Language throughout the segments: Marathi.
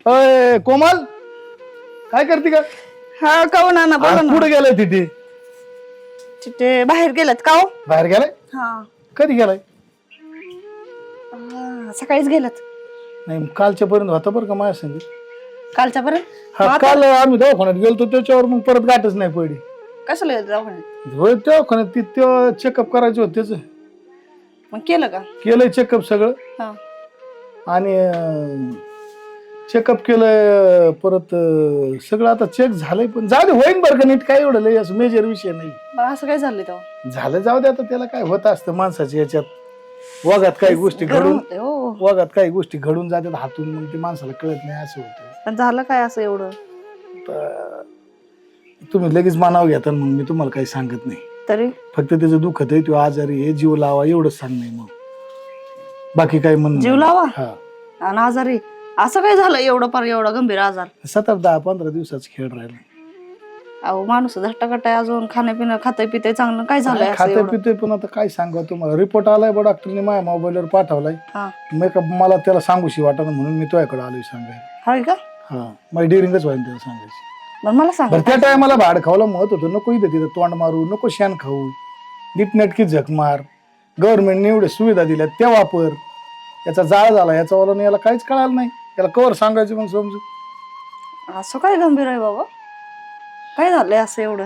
अय कोमल काय करते का? हा काऊ ना बोला ना. कुठे गेलाय तिथे? तिथे बाहेर गेलात का हो? बाहेर गेलाय? हा कधी गेलाय? सकाळीच गेलात. नाही कालच्या पर्यंत होता बरं का माझ्या संग. कालच्या पर्यंत हा काल आम्ही दवाखान्यात गेलतो त्याच्यावर मग परत गाठच नाही पडली. कशाला गेलं दवाखान्यात? होय दवाखान्यात चेकअप करायचे होते त्याच मग केलं का? केलंय चेकअप सगळं हा आणि चेकअप केलंय परत सगळं आता चेक झालंय पण जाऊ दे होईन बरं का नीट काय एवढं लय असं मेजर विषय नाही मग असं काय झालं तेव्हा? झालं जाऊ दे आता त्याला काय होत असतं माणसाच्या याच्यात वागात काही गोष्टी गरम घडून होते हो. वागात काही गोष्टी घडून जातात हातून मग ते माणसाला कळत नाही असं होतं. पण झालं काय असं एवढं? तुम्ही लगेच मानावं घेता मग मी तुम्हाला काही सांगत नाही. तरी फक्त त्याचं दुखत आहे तो आजारी आहे जीव लावा एवढंच सांग नाही मग बाकी काय म्हण जीव लावा? हा आणि आजारी असं काय झालं एवढं पार एवढा गंभीर आजार? 7-10-15 दिवसाचा खेळ राहिला. अहो माणूस झट्टाकट्टाय अजून खाण्यापिणं खातंय पितंय चांगलं काय झालंय असं खाते एवढं? पिते पण आता काय सांगा तुम्हाला रिपोर्ट आलाय बा डॉक्टरने माझ्या मोबाईलवर पाठवलाय. हा मला त्याला सांगूशी वाटत म्हणून मी तुझ्याकडे आलोय सांगायला. होय का? हा माझी डिरिंगच व्हायला त्याला सांगायची. बरं मला सांग बरं त्या टायमाला भाड खावला महत्व होतं नको इथं तिथं तोंड मारू नको शेण खाऊ नीटनेटकी झक मार गव्हर्नमेंटने एवढ्या सुविधा दिल्या त्या वापर याचा जाळ झाला याचा वाला याला काहीच कळालं नाही याला कवर सांगायचं मग समजू. असं काय गंभीर आहे बाबा? काय झालंय असं एवढं?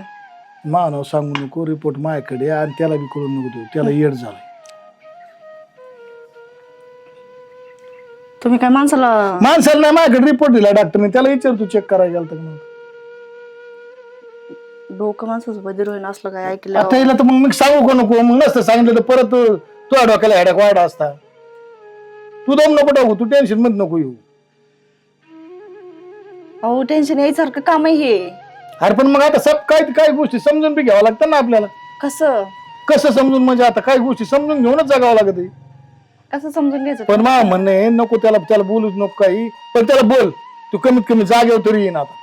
मानव सांगू नको रिपोर्ट माझ्याकडे आणि त्याला बी कळून नको देऊ त्याला येड झालं. तुम्ही काय माणसाला माणसाला नाही माझ्याकडे रिपोर्ट दिला डॉक्टरने त्याला विचार तू चेक करायला गेलता का? डोकं माणसाचं बधीर होईन असलं काय ऐकलं? आता येईल तर मग मी सांगू का नको मग नसतं सांगितलं तर परत तुझ्या डोक्याला हेडक वाढ असता. तू दम नको टाकू तू टेन्शन मध्ये नको येऊ. अहो टेन्शन यायसारखं काम आहे हे. अरे पण मग आता सब काही गोष्टी समजून बी घ्यावं लागतं ना आपल्याला. कसं कसं समजून म्हणजे आता काही गोष्टी समजून घेऊनच जगावं लागत. कसं समजून घ्यायचं? पण मला म्हणणं आहे नको त्याला बोलूच नको काही पण त्याला बोल तू कमीत कमी जागेवर तरी येईन आता.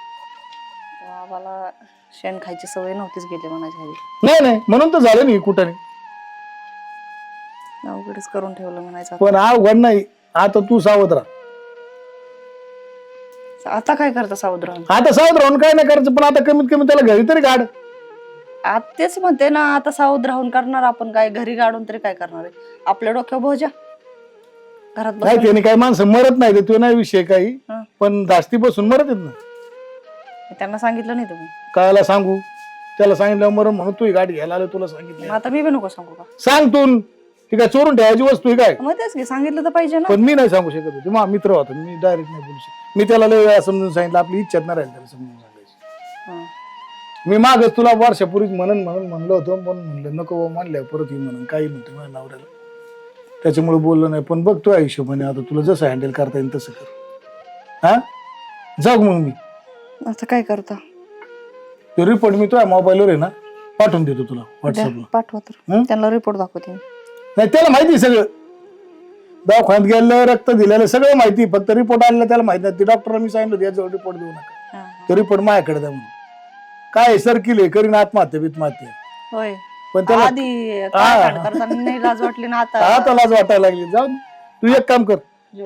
मला शेण खायची सवय नव्हतीच गेली म्हणायची आधी. नाही म्हणून तर झालं नाही कुठं नाही. अवघडच करून ठेवलं म्हणायचं. पण अवघड नाही आता तू सावध राहा. आता काय करता सावध राहून? आता सावध राहून काय नाही करायचं पण आता कमीत कमी त्याला घरी तरी काढ. आता तेच म्हणते ना आता सावध राहून करणार आपण काय घरी काढून तरी काय करणार आहे? आपल्या डोक्यावर भोजा घरात नाही त्याने काही माणसं मरत नाही तो नाही विषय काही हं. पण धास्ती बसून मरत येत ना. त्यांना सांगितलं नाही तुम्ही? कायला सांगू त्याला सांगितलं मरण म्हणून तू ही गाडी घ्यायला आलो तुला सांगितलं. मग आता मी बी नको सांगू का? सांग तू ती काय चोरून ठेवायची वस्तू आहे काय? मग तेच की सांगितलं तर पाहिजे ना. पण मी नाही सांगू शकत होते माझा मित्र होता मी डायरेक्ट नाही बोलू शकत. मी त्याला लय वेळा समजून सांगितलं आपली इच्छा नाही राहील त्याला समजून सांगायची. हं. मी मागच तुला वर्षापूर्वीच म्हणलं होतं पण म्हणलं नको बाबा म्हणल्यावर परत ही म्हणून काही म्हणतो माझ्या नवऱ्याला त्याच्यामुळे बोललो नाही. पण बघ तो हिशोबाने आता तुला जसं हँडल करता येईल तसं कर. हा जाऊ मग मी आता काय करता? तो रिपोर्ट मी तुझ्या मोबाईलवर आहे ना पाठवून देतो तुला द्या, व्हॉट्सअपला. पाठवा तर. हं? त्यांना रिपोर्ट दाखवते मी. नाही त्याला माहिती सगळं दवाखान्यात गेलं रक्त दिलेलं सगळं माहिती फक्त रिपोर्ट आणलं त्याला माहिती नाही. ते डॉक्टरला मी सांगितलं याजवळ रिपोर्ट देऊ नका हं. तो रिपोर्ट माझ्याकडे द्या म्हणून. काय सरकिले करीन आत्महत्या बित्महत्या होय पण त्याला आधी काढ करताना नाही लाज वाटली ना आता? आता लाज वाटायला लागली. जाऊ दे. तू एक काम कर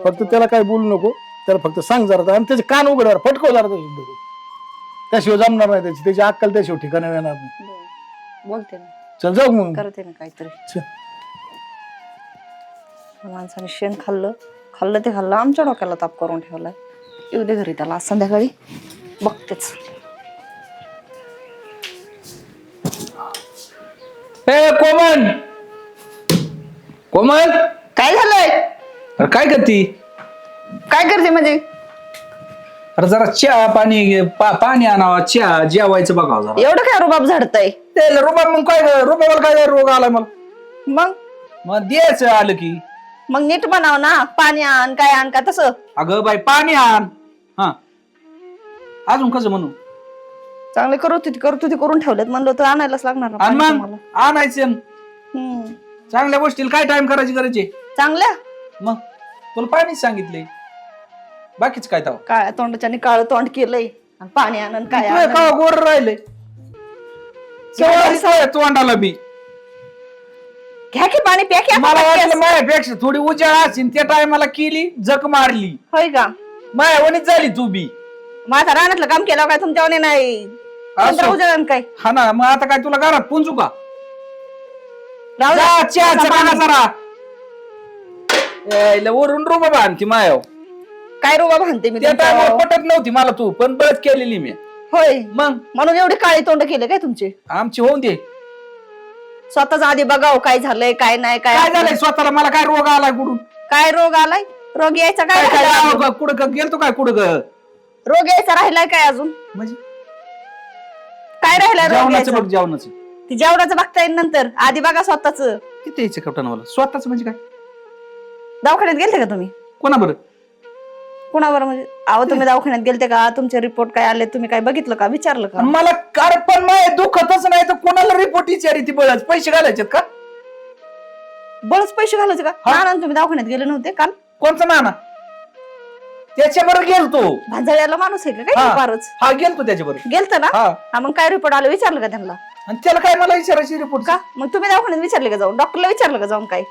फक्त त्याला काय बोलू नको त्याला फक्त सांग जरा आणि त्याचे कान उघड फटको जरा त्याशिवाय जमणार नाही त्याची अक्कल त्याशिवाय ठिकाणी येणार नाही. बरं. बोलते ना चल जाऊ मग. करते ना काहीतरी. चल. माणसाने शेण खाल्लं ते खाल्लं आमच्या डोक्याला ताप करून ठेवलाय. येऊ दे घरी त्याला आज संध्याकाळी बघतेच. कोमल काय झालंय? अरे काय करती? काय करते म्हणजे? अरे जरा चहा पाणी पाणी आणावा चहा जेवायचं बघावं जरा. एवढं काय रुबाब झाडतय? त्याला रुबाब मग काय रुबाबाला काय रोग आलाय मला मग द्यायचं आलं की. मग नीट बनाव ना पाणी आण काय आण का तसं. अगं बाई पाणी आण. हा अजून कसं म्हणू? चांगले करू करून ठेवलेत म्हणलं तर आणायलाच लागणार ना आणि पाणी मग तुम्हाला. आणायचं. हम्म. चांगल्या गोष्टीला काय टाइम करायचे चांगल्या मग तुला पाणीच सांगितलंय बाकीच काय तवा काळ्या तोंडाच्याने काळं तोंड केलंय आणि पाणी आण काय तुला आण. का गोर राहिलंय तोंडाला बी. घ्या की पाणी प्या की आता मला पटकन. वाटलं माझ्यापेक्षा थोडी उजाळ असेल त्या टायमाला केली जक मारली. होय का? मायावणीच झाली तू बी. माझा रानातलं काम केलं काय तुमच्यावाने नाही असं. उजळण काय हा ना, मग आता काय तुला घरात पुंजू का? राहू दे. जा चहाचं पाना जरा. यायला वरून रोबा बांधती मायाव. काय रोबा भानते मी त्या तुमच्यावर? टायमाला पटत नव्हती मला तू, पण बळच केलेली मी. होय मग म्हणून एवढे काळे तोंड केले काय तुमचे? आमची होऊन दे. स्वतःच आधी बघाव काय झालंय काय नाही काय झालंय स्वतःला? मला काय रोग आलाय कुठून? काय रोग आलाय? रोग यायचा काय काय काय राहिलाय अजून? कुठं गेलतो काय कुठं रोग यायचा राहिलाय काय अजून? म्हणजे काय राहिलाय रोग जेवणाचं यायचा? बघ जेवणाचं. ती जेवणाचं बघता येईल नंतर, आधी बघा स्वतःच. किती यायचं कपटान मला स्वतःच म्हणजे काय? दवाखान्यात गेलते का तुम्ही? कोणा बरं? कुणावर म्हणजे? अहो तुम्ही दवाखान्यात गेलते का? तुमचे रिपोर्ट काय आले? तुम्ही काय बघितलं का? विचारलं का? मला कार पण माय दुखतच नाही तर कोणाला रिपोर्ट विचारी ती बळच पैसे घालायचे का? बळच पैसे घालायचे का? हा. ना तुम्ही दवाखान्यात गेले नव्हते काल? कोणचा नाना? त्याच्याबरोबर गेलतो. भांजळ्याला माणूस आहे का हा. काय फारच? हा गेलतो त्याच्याबरोबर. गेलत ना? हा. हा मग काय रिपोर्ट आले विचारलं का त्यांना? आणि त्याला काय मला विचारायची रिपोर्ट का मग तुम्ही दवाखान्यात विचारले का जाऊन? डॉक्टरला विचारलं का जाऊन काय?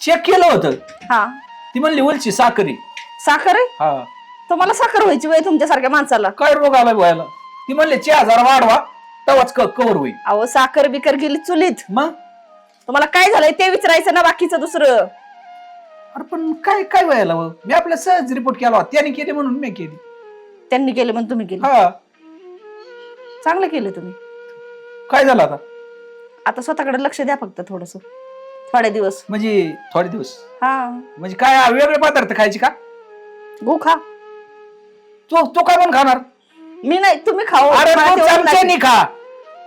चेक केलं होतं. हा ती म्हणली उलची साखरी. साखर आहे? हा. तुम्हाला साखर व्हायची वेळ तुमच्यासारख्या माणसाला? काय रोग आलाय व्हायला? ती म्हणले 4000 वाढवा तेव्हाच कव्हर होईल. अहो साखर बिकर गेली चुलीत. मग तुम्हाला काय झालंय ते विचारायचं ना, बाकीचं दुसरं. अरे पण काय काय व्हायला मग? मी आपला सहज रिपोर्ट केला होता. त्याने केली म्हणून मी केली. त्यांनी केलं म्हणून तुम्ही केलं? हा. चांगलं केलं तुम्ही. काय झालं आता? आता स्वतःकडे लक्ष द्या फक्त थोडस, थोडे दिवस. म्हणजे थोडे दिवस हा म्हणजे काय वेगळे पदार्थ खायचे का? गो खा. तो काय म्हणून खाणार? मी नाही, तुम्ही खाओ. अरे मला तू तेवढं चमच्यानी लागतं. खा.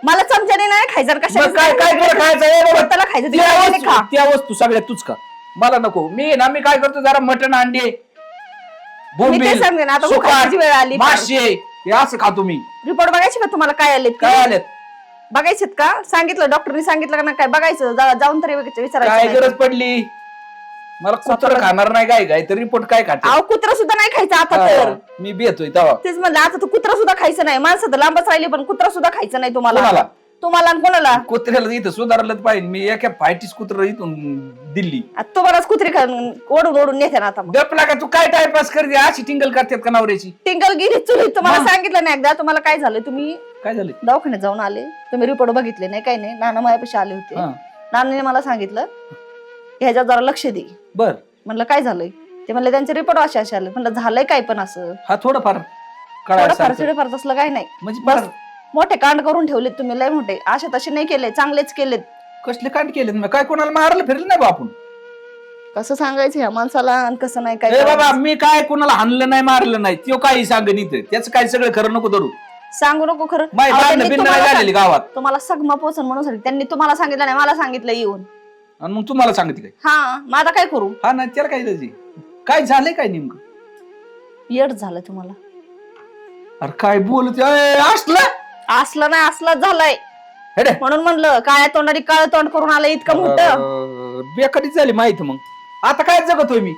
मला चमच्याने नाही खायचं. मग काय काय तुला खायचं आहे बाबा? स्वतःला खायचं ते त्या चमच्याने वस्तू- खा. त्या वस्तू सगळ्या तूच का? मला नको. मी काय करतो जरा मटण अंडे मी ते सांगते ना, आता सुकट, खायची वेळ आली. मासे हे असं खातो मी. रिपोर्ट बघायचे का तुम्हाला काय आले? काय आलेत? बघायचेत का? सांगितलं डॉक्टरनी सांगितलं का ना काय बघायचं? जाऊन तरी काय विचारायचं. गरज पडली? मला कुत्र खाणार नाही काय तर रिपोर्ट काय खाते? अहो कुत्रा सुद्धा नाही खायचं आता तर. मी बेतोय तेव्हा. तेच म्हणलं, आता तू कुत्रा सुद्धा खायचं नाही. माणसं तर लांबच राहिली पण कुत्रा सुद्धा खायचं नाही तुम्हाला. कोणाला? तुम्हाला आणि कोणाला? कुत्र्याला इथं सुधारलंच पाहिजे. मी एका फायटीस कुत्र इथून दिल्ली आता तुम्हालाच कुत्री ओढून ओढून नेते ना आता. मग गपला का? तू काय टाइमपास करते? अशी टिंगल करतात का नवऱ्याची? टिंगल गिरी चुली. तुम्हाला मग? सांगितलं नाही एकदा? तुम्हाला काय झालं? तुम्ही काय झालं? दवाखान्यात जाऊन आले, तुम्ही रिपोर्ट बघितले नाही, काही नाही. नाना माझ्यापाशी आले होते. हा. नानाने मला सांगितलं ह्याच्यावर जरा लक्ष दे. बर. म्हणलं काय झालंय? ते म्हणले त्यांचे रिपोर्ट असे आले. म्हणलं झालंय काय पण असं? हा थोडंफार थोडंफार कळायचं चिडफार तसलं काही नाही. म्हणजे बस बरं. मोठे कांड करून ठेवलेत तुम्ही, लय मोठे. असे तसे नाही केले, चांगलेच केलेत. कसले कांड केले? काय कोणाला मारलं फिरलं नाही बा आपण? कसं सांगायचं ह्या माणसाला आणि कसं नाही काय ए बाबा करायचं? मी काय कोणाला हाणलं नाही मारलं नाही. तो काही सांगन इथं. त्याचं काय सगळं खरं नको धरू. सांगू नको खरं. माय अहो, भांडणं त्यांनी बिंडणं नाही तुम्हाला झालेली गावात. तुम्हाला सगमा पोचन म्हणून सांगितलं. त्यांनी तुम्हाला सांगितलं नाही, मला सांगितलं येऊन. आणि मग तुम्हाला सांगते काय? हा मग आता काय करू? हा नाही त्याला काय त्याची काय झालंय काय नेमकं? येड झालं तुम्हाला. अरे काय बोलत असलं असलं नाही, असलं झालंय. हेडे. म्हणून म्हणलं काय तोंडाने काळ तोंड करून आलं इतकं मोठं. बेकारीच झाली माहिती. मग आता काय जगतोय मी?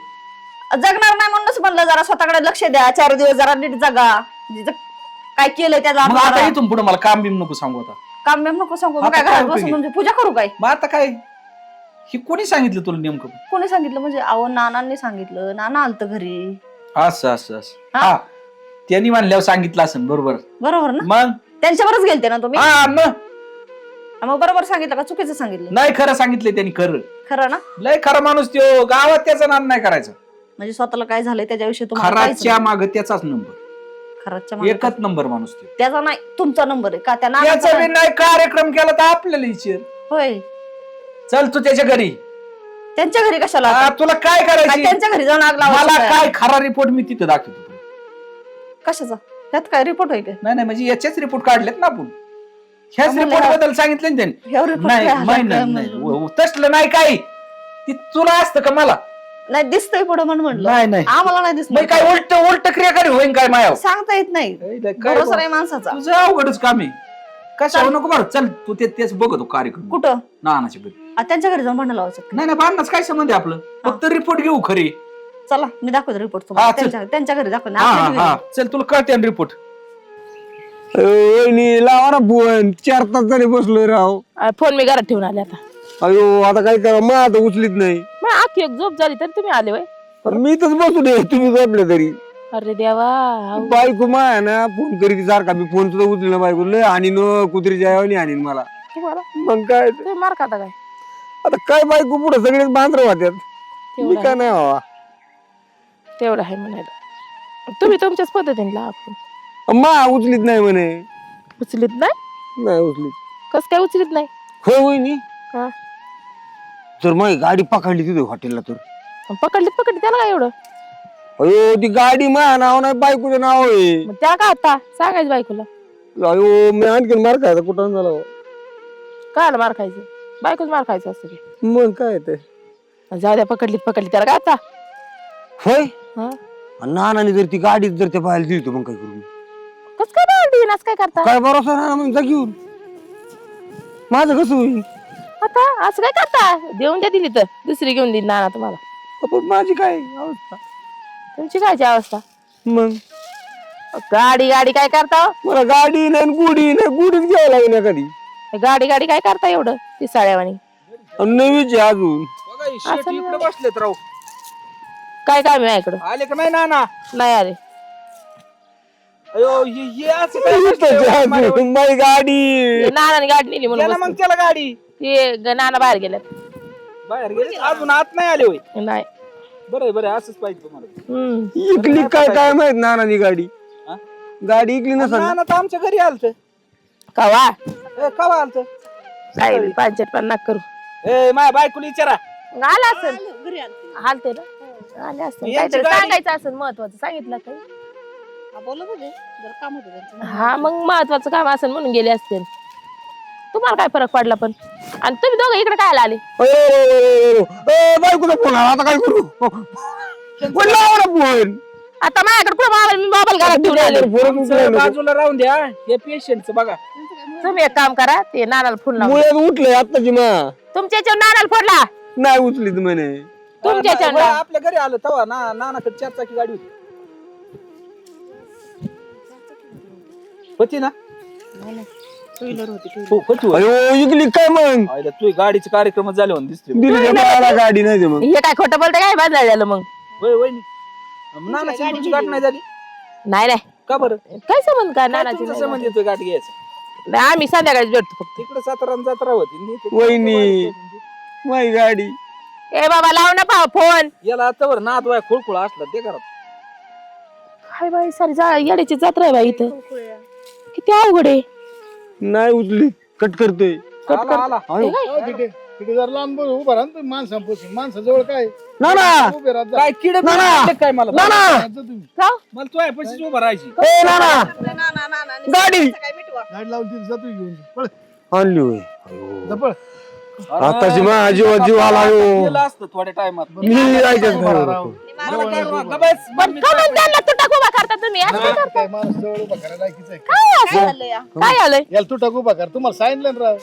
जगणार नाही म्हणूनच म्हणलं जरा स्वतःकडे लक्ष द्या. 4 दिवस जरा नीट जगा. काय केलंय त्याचा मग आता जरा. इथून पुढे मला काम बिम नको सांगू आता. काम बिम नको सांगू. मग आता काय काय घरात उपयोगी? बसून म्हणजे पूजा करू काय? मग आता काय हे कोणी सांगितलं तुला नेमकं? कोणी सांगितलं म्हणजे? अहो नानांनी सांगितलं. नाना आलत घरी. असं असं असं. हा. हा त्यांनी म्हणल्यावर सांगितलं असं. बरोबर. बरोबर ना? मग त्यांच्यावरच गेलते ना तुम्ही? हा मग हा, मग बरोबर सांगितलं का चुकीचं सांगितलं? नाही खरं सांगितलंय त्यांनी. खरं खरं ना? लय खरा माणूस त्यो. गावात त्याचा नाम नाही करायचा. म्हणजे स्वतःला काय झालंय त्याच्याविषयी तुम्हाला काहीच खराच्या नाही. माग त्याचाच नंबर. खराच्या मागे एकच नंबर माणूस त्यो. त्याचा नाही, तुमचा नंबर आहे का? त्या त्याचा नानाचा बी नाही? नाही कार्यक्रम केला तर आपल्याला विचार. होय. चल तू त्याच्या घरी. त्यांच्या घरी कशाला? हा, तुला काय काय करायचं? त्यांच्या घरी जाऊन आग मला लावायची? काय खरा रिपोर्ट मी तिथं दाखवतो तुला. कशाचा? त्यात काय रिपोर्ट आहे काय? नाही म्हणजे याचेच रिपोर्ट काढलेत ना आपण. ह्याच आम्हाला रिपोर्ट बद्दल सांगितलं ना त्यांनी. ह्या report नाही काय आला नाही, काय नाही, म्हणलं? तसलं नाही काही. ती तुला असतं का मला? नाही दिसतंय पुढे म्हणून म्हणलं. नाही नाही. आम्हाला नाही मग दिसत. काय उलट उलट क्रियाकारी होईन काय मायाव? सांगता येत नाही. काय भरोसा नाही माणसाचा. तुझं अवघडच काम आहे. कशावर नको बरं. चल तू तेच बघतो कार्यक्रम. कुठं? नानाच्या घरी. त्यांच्या घरी जाऊन भांडण लावायचं का? नाही नाही भांडणाच काय संबंध आहे आपलं? फक्त रिपोर्ट घेऊ खरे. चला मी दाखवतो रिपोर्ट हा, तुम्हाला. चल. त्यांच्या घरी दाखव. हा हा चल तुला कळते रिपोर्ट. वहिनी लावा ना फोन. 4 तास झाले बसलोय राव. फोन मी घरात ठेवून आले आता. अयो आता काय करा मग आता उचलीत नाही. मग आखी एक झोप झाली तर तुम्ही आले वय. मी तर बसू दे तुम्ही झोपले तरी अरे देवा बायको माया ना फोन करीत सारखा मी फोन सुद्धा उचलला बायको लय आणि न कुत्रीच्या आईवानी आणि मला तुम्हाला मग काय ते. तुम्ही मार खाता काय आता काय बायको पुढे सगळे बांधर होत्यात मी तेवढं काय नाही व्हावा तेवढं आहे म्हणायला तुम्ही तुमच्याच पद्धतीने लावा मा उचलीत नाही म्हणे उचलीत नाही नाही उचलीत कस काय उचलीत नाही होय होईनी हा जर माझी गाडी पकडली तिथे हॉटेलला तर पकडलीत त्याला काय एवढं अयो ती गाडी माझ्या नाव नाही बायकोचं नाव आहे मग त्या का आता सांगायचं बायकोला अयो मी आणखीन मार खायचा कुठं झाला हो? काय मार खायचं बायकोच मार खायचं असतं की मग काय ते जाऊ द्या पकडलीत त्याला काय आता होय हा आणि नानाने जर ती गाडीत जर त्या पाहायला दिली तर मग काय करू मी? कस काय बाळडी काय करता काय भरोसा ना मग जा घेऊन माझं कसं होईल आता असं काय करता देऊन द्या दिली तर दुसरी घेऊन देईन नाना तुम्हाला आपण माझी काय अवस्था तुमची कायची अवस्था मग गाडी काय करता हो? मला गाडी नाही गुढी नाही गुढीच घ्यावं लागेल एखादी गाडी काय करता एवढं ती साड्यावानी आणि नवीच आहे अजून बघा ही शेट इकडे बसलेत राव काय काम आहे इकडं आले का नाही नाना नाही अरे अयो हे असं काय इथंच बसलंय आहे मारे वर? अजून. माझी गाडी नानाने गाडी नेली म्हणून गेला मग बसलो. त्याला गाडी ते नाना बाहेर गेल्यात बाहेर गेले अजून आत नाही आले होय नाही बरं असंच पाहिजे तुम्हाला हम्म इकली काय माहित नानानी गाडी हा? गाडी इकली नसेल नाना तर आमच्या घरी आलत कवा कवा आलत काय पांचट पन्नास करू ए माझ्या बायकोला विचारा आला असेल हालते ना आले असेल यांची काहीतरी गाडी- सांगायचं असेल महत्वाचं सांगितलं काही बोलत होते जर काम होतं त्यांचं. हा मग महत्वाचं काम असेल म्हणून गेले असतील तुम्हाला काय फरक पडला पण आणि तुम्ही दोघं इकडे काय आले बायकोचा फोन आला आता काय करू पण लावा ना फोन आता माझ्याकडे कुठं मोबाईल मी मोबाईल घरात ठेवून आले आमचं बाजूला राहून द्या हे पेशंटचं बघा तुम्ही एक काम करा ते नानाला फोन लावा मुळ्यात उठलंय आत्ताची मा तुमच्या याच्यावर नानाला फोन लावा नाही उचलीत म्हणे तुमच्या याच्यावर होय, लावा. आपल्या घरी आलं तेव्हा नानाकडे 4 चाकी गाडी होती होती ना हो होती होय. अयो इकली काय मग आईला तुझी गाडीचे कार्यक्रम झाले होते दिसते दिली मला गाडी नाही ते मग हे काय खोटं बोलतं काय बाजार झालं मग होय वहिनी नानाची तुमची गाठ नाही झाली नाही का बरं काय संबंध काय काय नानाची तुमचा नाही संबंध येतोय गाठ घ्यायचा गाठ? नाही, आम्ही संध्याकाळी भेटतो फक्त तिकडे सातारा जत्रा होती नी तिकडे वहिनी. माझी गाडी ए बाबा लाव ना पा फोन याला आतावर नात वाय खुळखुळ असला ते करा काय बाई सारी येड्याची जत्रा आहे बाई इथं किती अवघड आहे नाही उचली कट करतोय आला आला हे काय? तिथे जर लांब उभा राहा ना माणसांपासून माणसाजवळ काय ना ना उभे राहत जा. काय किड नाना. काय मला नाना राहत जा तुम्ही जाऊ. मला तुझ्या पैसे उभा राहायची ए नाना ना, ना, ना, ना, गाडी. काय मिटवा. गाडी लावून तिथे जातो घेऊन पळ आणली होय जा पळ आताची माझ्या जीवात जीव आला हो. गेलं असतं थोड्या टायमात मी ऐकत नाही. मला काय गबस पण कमून त्यांना तुटक उभा करता तुम्ही असं काय करता? काय माणूस जवळ उभा करायला लायकीच आहे काय काय असं झालं या? काय आलंय याला तुटक उभा कर तुम्हाला सांगितलं ना राव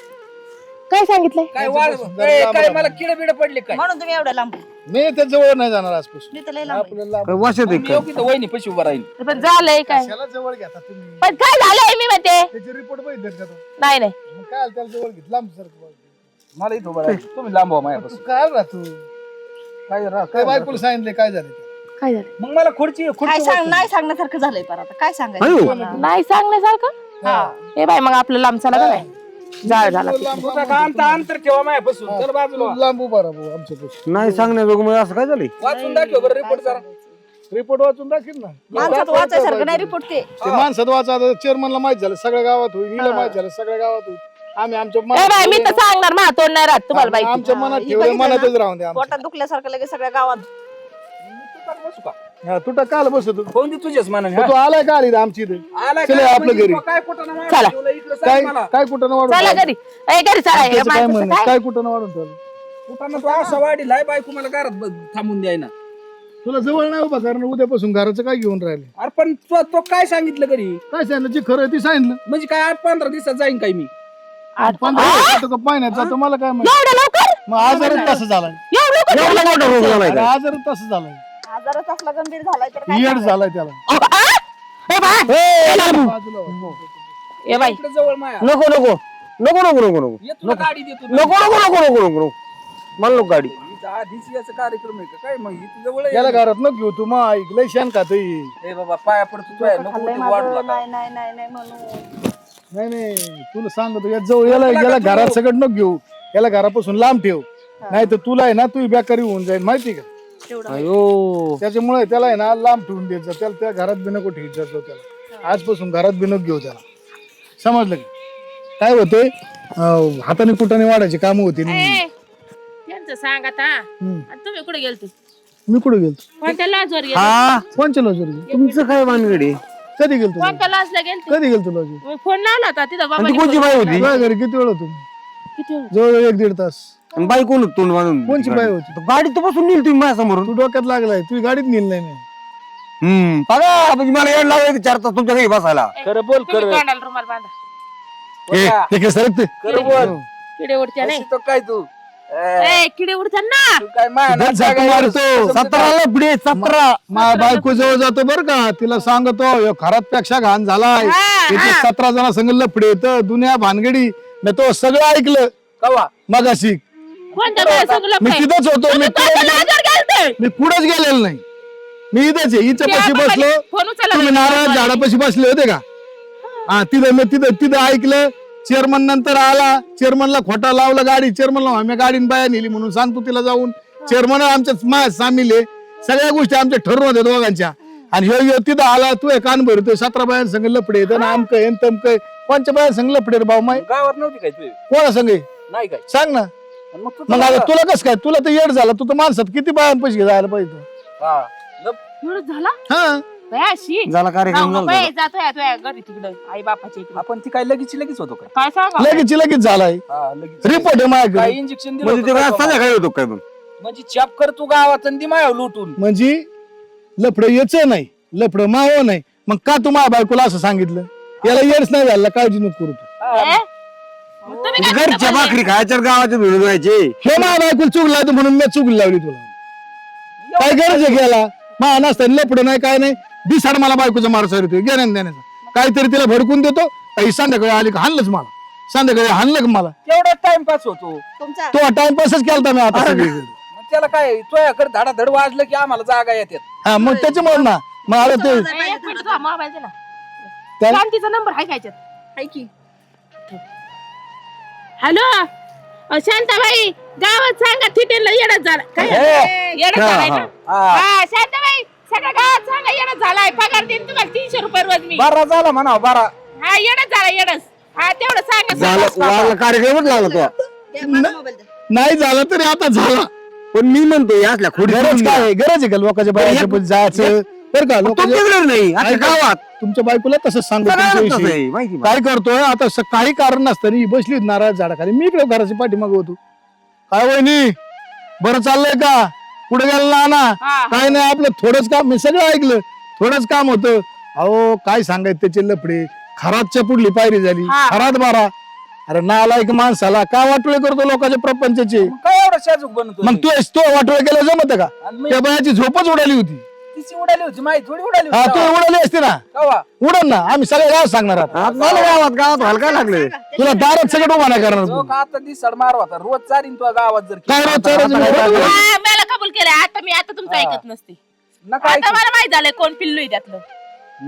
काय सांगितलंय काय वाढ काय मला किड बिड पडले काय म्हणून तुम्ही एवढ्या लांब मी त्या जवळ नाही जाणार आजपासून मी तर लय लांब आहे. आपल्याला काय वाशत आहे मी काय येऊ की तर वहिनी पैसे उभा राहील पण झालंय काय कशाला जवळ घेता तुम्ही पण काय झालंय मी म्हणते त्याचे रिपोर्ट बघितले का तू नाही नाही मग काय त्याला जवळ घेत लांब सर मला इथं उभा राहायचं तुम्ही लांब व्हा माझ्यापासून तू काय राहतो काय राह काय बायकोला सांगितले काय झाले काय झालं मग मला खुर्ची काय खुर्ची सांग नाही सांगण्यासारखं झालंय पर आता काय अयो. सांगायचं तुम्हाला? नाही सांगण्यासारखं हा. ए बाई मग आपलं लांब चला का काय जाळ झाला अंतर ठेवा माझ्यापासून चल बाजूला व्हा. लांब उभा राहा भाऊ आमच्यापासून नाही सांगण्याजोगं मग असं काय झालंय वाचून दाखव बरं रिपोर्ट जरा रिपोर्ट वाचून दाखील ना माणसात वाचायसारखं नाही रिपोर्ट ते ते माणसात वाचा चेअरमनला माहित झालं सगळ्या गावात होईल हिला माहित झालं सगळ्या गावात होईल आम्ही आमच्या ए बाई मी तर सांगणार मा तोंड नाही राहत तुम्हाला बाई आमच्या मनात ही ठेवलं बघितलं मनातच ना? राहून द्या पोटात दुखल्यासारखं लगेच सगळ्या गावात बसू का हा तुटा काल बसतो कोण ती तुझ्याच मनाने तू आलाय का आली आमची इथे आलाय चला काय आपलं म्हणजे घरी. काय कुठं नाही चला. ठेवलं इकडं काय सांग मला काय कुठं वाढून चला ठेवलं? घरी ए घरी चला हे त्याचं काय माणसाचं म्हणणं काय? काय कुठं वाढून ठेवलं कुठं तू असा वाढीलाय बायको मला घरात थांबून द्यायना तुला जवळ नाही उभा कारण उद्यापासून घराचं काय घेऊन राहिले अरे पण तो काय सांगितलं घरी काय सांगितलं जे खरं आहे ते सांगितलं म्हणजे काय 8-15 दिवसात जाईन काय मी पाण्यात जातो मला काय माहिती एवढं लवकर मग आजारच तसं झालाय एवढं लवकर एवढा मोठा रोग झालाय अरे काय? आजारच तसं झालाय आजारच असला गंभीर झालाय तर काय येड सांगायचं? झालाय त्याला ए बाई बाजूला हो. ए बाई इकडे जवळ माया नको नको नको नको नको नको ये तुला गाडी देतो नको नको नको नको नको मला नको गाडी लेकीचा आधीच याचा कार्यक्रम आहे का काय मग ही तुझ्या याला घरात नको घेऊ तू मग ऐकलंय शान खात ए बाबा पाया पडतो तुझ्या, नको खाल्लंय ते माझं. वाढू नका. नाही नाही नाही नाही म्हणून नाही नाही तुला सांगतो या जवळ याला घरात सगळं नको घेऊ, याला घरापासून लांब ठेव, नाही तर तुला आहे ना तू बेकारी होऊन जाईल माहिती का. तेवढं अयो त्याच्यामुळे त्याला आहे ना लांब ठेवून द्यायचं, त्याला त्या घरात बी नको ठेवत जातो त्याला, आजपासून घरात बी नको घेऊ त्याला, समजलं का. काय होते हाताने कुटाने वाढायची कामं होती ए, त्यांचं सांग आता. हम्म. आणि तुम्ही कुठे गेलते? मी कुठे गेलतो, कोणत्या लॉजवर गेलते? हा कोणच्या लॉजर तुमचं काय भानगडी कधी गेलतो कोणत्या लॉजला गेलते? कधी गेलतो लॉजर. मी फोन लावला होता तिथं आणि ती कोणची बाई होती तुझ्या घरी किती वेळ होतो, किती वेळ? जवळ 1-1.5 तास. आणि बाई कोण होती तोंड बांधून कोणची बाई होती, गाडी तर बसून नेली तुम्ही माझ्या समोरून तू डोक्यात लागलाय, तुझी गाडीत नेली नाही मी. बघा म्हणजे मला येड लावायचं 4 तास तुमच्या घरी बसायला. खरं बोल तुम्ही खरं तोंडाला रुमाल बांधा. ते काय सरकते खरं बोल. किडे उडत्या नाही. अशी तो काय तू ए, किडे उडत्या ना. तू काय माया धड झाकू मारतो. 17 पुढे 17 माझ्या बायको जवळ जातो बर का, तिला सांगतो ह्यो खरात पेक्षा घाण झालाय, हा, इथे 17 जण संग लफडे तर दुनिया भानगडी, मी तो सगळं ऐकलं कवा मगाशी. कोणत्या बाया सगळं मी काय? तिथंच होतो, तुम्ही कोणत्या लॉजवर गेलते? मी कुठंच गेलेलो नाही, मी इथंच आहे, हिच्या त्या पाशी बाबाने बसलो, फोन उचलला तुम्ही नाही. नारळ झाडापाशी बसले होते का. हा तिथं मी तिथं ऐकलं. चेअरमन नंतर आला, चेअरमनला खोटा लावला गाडी, चेअरमनला आम्ही गाडीन बाया नेली म्हणून सांगतो तिला जाऊन. चेअरमन आमच्या सामील आहे, सगळ्या गोष्टी आमच्या ठरवून होत्या दोघांच्या. आणि ह्यो तिथं आला, तू हे कान भरतोय 17 बायांसंग लपडे येतं ना, आमकं आहे तमकं. कोणच्या बायांसंग लपडे रे भाऊ माय, गावात नव्हती काय तू कोणा संग आहे? नाही काय सांग ना. आणि मग तू मग आता तुला कसं काय, तुला तर येड झाला, तू तर माणसात किती बायांपाशी जायला पाहिजे तू. हा एवढं झाला हा बाया, शी. झाला कार्यक्रम जाऊ नको, झाला. ए, जातोय तुझ्या घरी तिकडे आई बापाच्या इकडे. आपण ती काय लगेच होतो काय काय सांगा लगेच झालाय, हा लगेच रिपोर्ट आहे माझ्याकडे. काय इंजेक्शन दिलं म्हणजे ते होतं काय काय संध्याकाळी होतो काय पण म्हणजे चॅप कर तू गावात आणि ती माया लुटून म्हणजे लफडं याचं नाही, लफडं माव नाही, मग का तू माझ्या बायकोला असं सांगितलं, याला येडच नाही झाला, काळजी नको करू तू. ए? मग तुम्ही काय घरच्या करता भाकरी खायच्या गावाच्या भिडून जायचे. हे माझ्या बायकोला चूक लागली म्हणून मी चूक लावली तुला, काय गरज आहे घ्यायला. मा नसतं लफडं नाही काय नाही, दिसाड मला बायकोचा मारसा येतोय घेण्यान देण्याचा, काहीतरी तिला भडकून देतो, काही संध्याकाळी आली का हाणलंच मला, संध्याकाळी हाणलं का मला. तेवढा टाइमपास होतो तुमचा तो टाइमपासच केलता मी आता सगळीकडे. मग त्याला काय तुझ्याकडे धडाधड वाजलं की आम्हाला जागा येतात हा मग त्याच्यामुळे ना मग आता ते ए, एक मिनिट थांब, मोबाईल दे ना. काय? शांतीचा नंबर आहे काय याच्यात? आहे की हॅलो शांताबाई, गावात सांगा थिटेला येडच झाला काय येडच हा, झालाय ना. हा. हा शांताबाई, सगळ्या गावात सांगा येडच झालाय, पगार देईन तुम्हाला 300 रुपये रोज मी. बारा झाला म्हणा बारा हा येडच झाला येडच. हा तेवढं सांगा झालं वाला कार्यक्रमच लागला तो. द्या मला मोबाईल द्या. नाही झालं तरी आता झाला. पण मी म्हणतो यातल्या खोडी गरज काय आहे? गरज आहे का लोकांच्या बायकोच्या पण जायचं बरं का. लोकांच्या तुमच्याकडे नाही आता ऐका, गावात तुमच्या बायकोला तसंच सांगतो सगळ्यांना तसं तुमच्याविषयी. आहे, माहिती काय करतोय आता काही कारण नसतं, बसली होती नारळ झाडाखाली, मी इकडे घराची पाठीमाग होतो. काय वहिनी बरं चाललंय का, पुढे गेला ना हा. काय नाही, आपलं थोडंच काम, मी सगळं ऐकलं, थोडंच काम होतं. अहो काय सांगायचं त्याचे लफडे, खरातच्या पुढली पायरी झाली, हा. खरात बारा. अरे नालायक माणसाला का वाटोळे करतो लोकांच्या प्रपंचाचे. मग काय एवढा शाजूक बनतो मग तो वाटोळे केलं जमत का, आणि मी त्या बायाची झोपच उडाली होती. तिची उडाली होती माहिती थोडी उडाली हा होती तू उडाली असते ना, कवा उडन ना, आम्ही सगळे गाव सांगणार आता. आता झालं गावात हलका लागले. तुला दारात सगळं उभा नाही करणार जो तू. का आता दिसाड मार होता रोज चारीन तुझ्या गावात जर काय रोज चारायचं आता- नाही. हा, मला कबूल केलंय. आता मी तुमचं ऐकत नसते. नका आता ऐकू. मला माहित झालंय कोण पिल्लू आहे त्यातलं.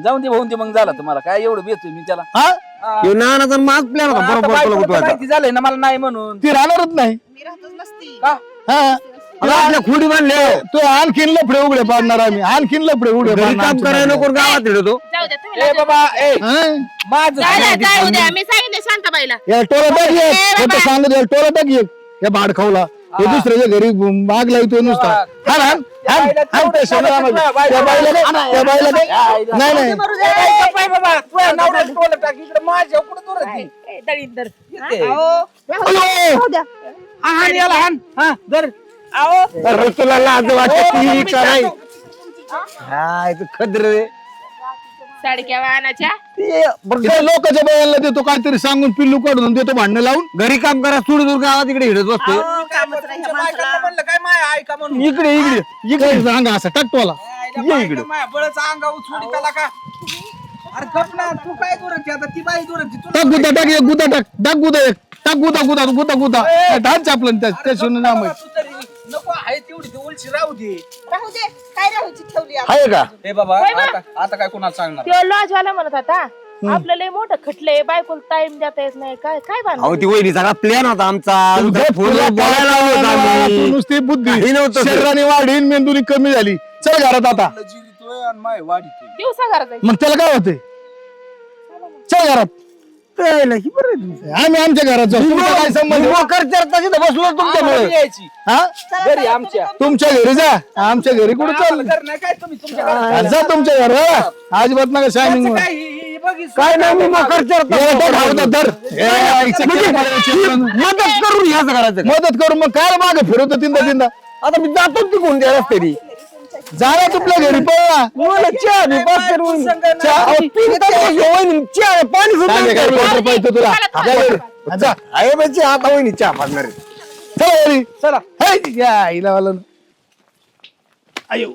जाऊन दे भाऊन दे मग झालं तुम्हाला काय एवढं बेतोय मी त्याला हा हा. ह्यो नानाचा मास प्लॅन होता आता बरोबर बायकोला तुला तर गुतवायचा. माहिती झालंय ना मला नाही म्हणून ती राहणारच नाही. मी राहतच नसती. का हा आता आपल्या खोडी बांधले तो आणखीन लफडे उघडे पाडणार आम्ही, आणखीन लफडे उघडे घरी पाडणार काम आमच्या करायला नको गावात हिडतो. जाऊ द्या तुम्ही ए बाबा ए हा? माझं जाऊ द्या मी सांगितलं शांताबाईला. या टोला टाक ए एक, बाबा. खोटं सांगत याला टोला टाक एक. या भाड खाऊला हे दुसऱ्याच्या घरी माग लावतोय नुसता. हाण हाण हाण हाण त्या शहरामध्ये. त्या बाईला काय? त्या बाईला काय? नाही नाही बाबा तुझ्या नवऱ्याला टोलं टाक इकडे माझ्या कुठं दूर आहे ती? ए, दळींदर. येते. अयो! राहू द्या. हाण याला हाण हा धर अरे तुला लाज वाटते का नाही? हाय तू खद्र रे. साडक्या वाहनाच्या त्या लोकांच्या बायांना देतो काहीतरी सांगून पिल्लू काढून देतो भांडणं लावून. घरी काम करा सोडून दूर गावात इकडे हिडत बसतो. अहो, कामच नाही ह्या तुमच्या बायकांना माणसाला. म्हणलं काय माया ऐका म्हणून इकडे इकडे इकडे सांगा असं टाकतोला. ये इकडे माया बळच अंगावर सोडी त्याला का अरे गप ना तू काय दुरची आता ती बाई दुरची टाक गुदा टाक एक गुदा टाक गुदा एक टाक गुदा गुदा गुदा गुदा ढान चापलं त्या शिवून नाम आहे. नको आमची राहू दे. राहू दे काय राहूची ठेवली आपण. आहे का ए बाबा होय बा. आता काय कोणाला सांगणार? त्यो लॉजवाला म्हणत होता आपलं लय मोठं खटलंय बायकोला टाइम देता येत नाही काय काय अहो बांधलं ती वहिनी सगळा प्लॅन होता आमचा तुझं फोनवर तुला बोलायला लावलं होतं आम्ही. तू नुसती बुद्धी काही नव्हतं ते. शरीराने वाढीन मेंदूनी कमी झाली. चल घरात आता. आपलं जिरितोय आणि माय वाढीतोय. दिवसा घरात जायचं. मग त्याला काय होते चल घरात. त्याला ही बरं आहे तुमचं. आम्ही आमच्या घरात जाऊ. तुमचा काय संबंध मी मोकर चर्चा तिथं बसलो आम्हाला तुमच्यामुळे यायची हा चला, घरी चला, आमच्या. तुमच्या घरी जा. आमच्या घरी कुठं आम्हाला चाल घर नाही काय तुम्ही तुमच्या घरात जा तुमच्या घर अजिबात नका शायनिंग त्याचं काय ही बघितलं काय नाही मी मोकर चर्चा मदत करून ह्याच करायचं मदत करू मग काय मागे फिरवतो तीनदा तीनदा. आता मी जातो तिकून त्या रस्त्याने जाणार तुपल्या घरी पळा मला चहा बी पाच तर वहिनी. चहा अहो, तीन तास बसलो वहिनी. चहा पाणी सुद्धा काय नाही काय प्यायला. रोटर पाहिजे तुला जा घरी. जा आहे बाई चहा आता वहिनी चहा पाजणार आहे. चला घरी चला हे, या, हिला वाला. अयो